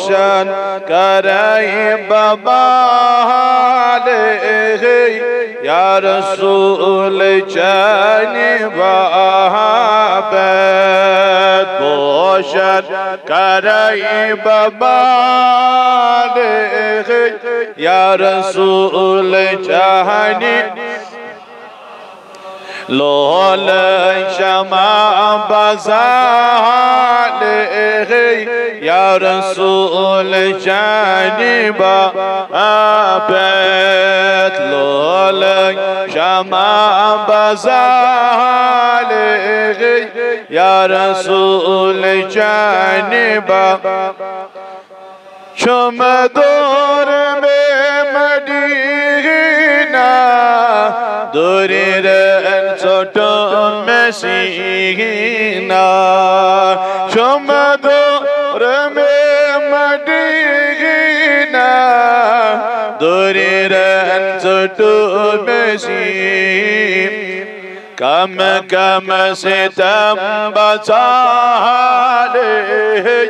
पोषण करे बबाले या रसूल चैनी बाबत पोषण करे बबाले या रसूल चैनी लोल शमा बज़ाले या रसूल जानी बाबत लोल शमा बज़ाले या रसूल जानी बाबत शुम दूर में मदीना दूरी छोटो में सीना शुम दूर में मदीना दूरी छोटो में सीना कम कम से तम बचा ले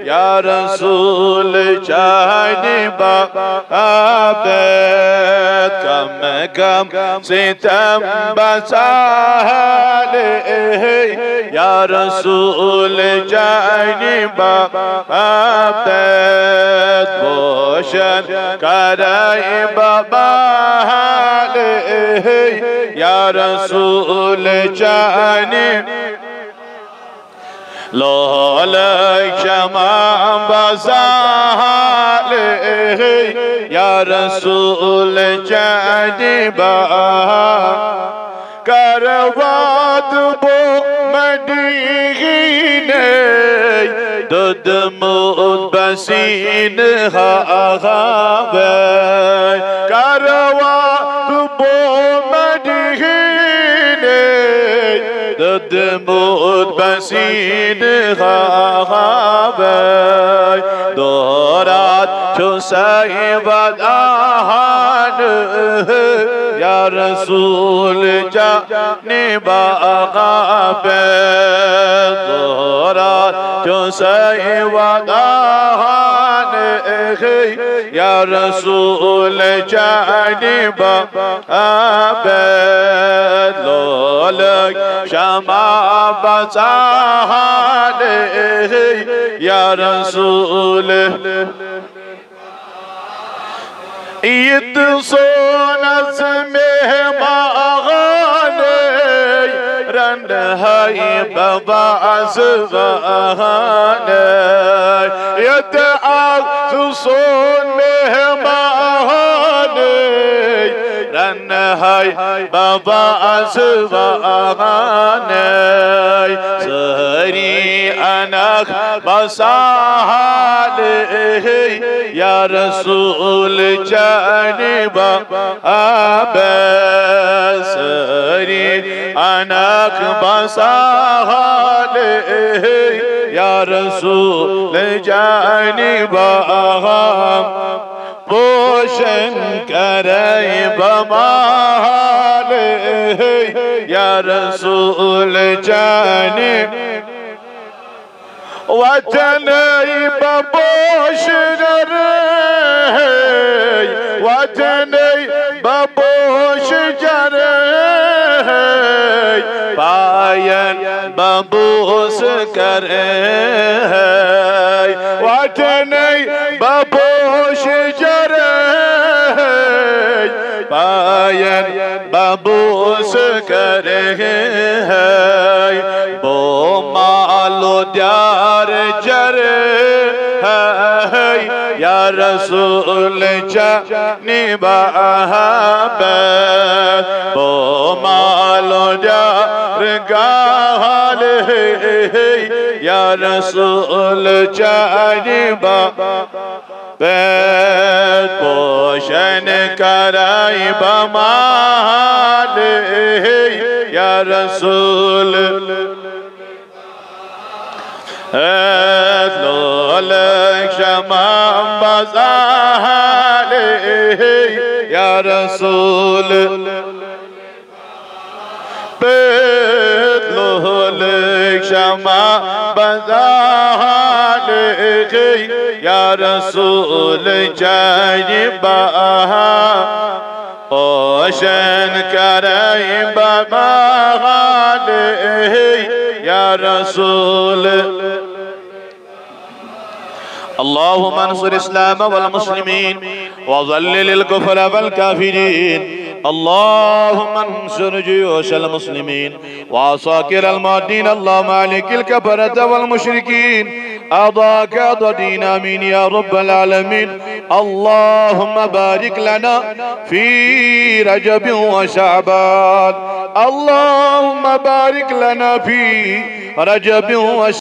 या रसूल जाने बाबत कम कम से तम बचा ले या रसूल जाने बाबत पोषण कराए बाबा ले या रसूल जाने लोल क्षमा बज़ाले या रसूल जाने करवाद बो मदीने दुद मुद बसीन हावे करवाद बो दुद मुद बसीन हावे दोरात चुसाई वदाहन या रसूल जाने बाबे दोरात चुसाई वदाहन या रसूल जाने बाबे लोल शमा बज़ाले या रसूल ईद सोनस मेहमान रन है बबाज़ बहान ईद सोन मेहमान रन है बबाज़ बहान सहरी अनख बसाले या रसूल जाने बाबत सहरी अनख बसाले या रसूल जाने बाबत पोषण करे बमाले या रसूल जाने वचन बपोषण वचन बपोष जर पायन बबूस करे वचन बपोष जर पायन बबूस करे बो मालो द्यार जर या रसूल जाने बाबत बो मालो द्यार गाल या रसूल जाने बाबत पोषण कराई बमाल या रसूल लोल क्षमा बज़ाले या रसूल लोल क्षमा बज़ाले يا رسول جايبها وشن كريم بمغالي يا رسول. اللهم انصر الإسلام والمسلمين وذلل الكفر والكافرين. اللهم انصر جيوش المسلمين وعساكر المادين. اللهم عليك الكفرة والمشركين أعضاك أعضدين. آمين يا رب العالمين. اللهم بارك لنا في رجب وشعبان. اللهم بارك لنا في رجب وشعبان.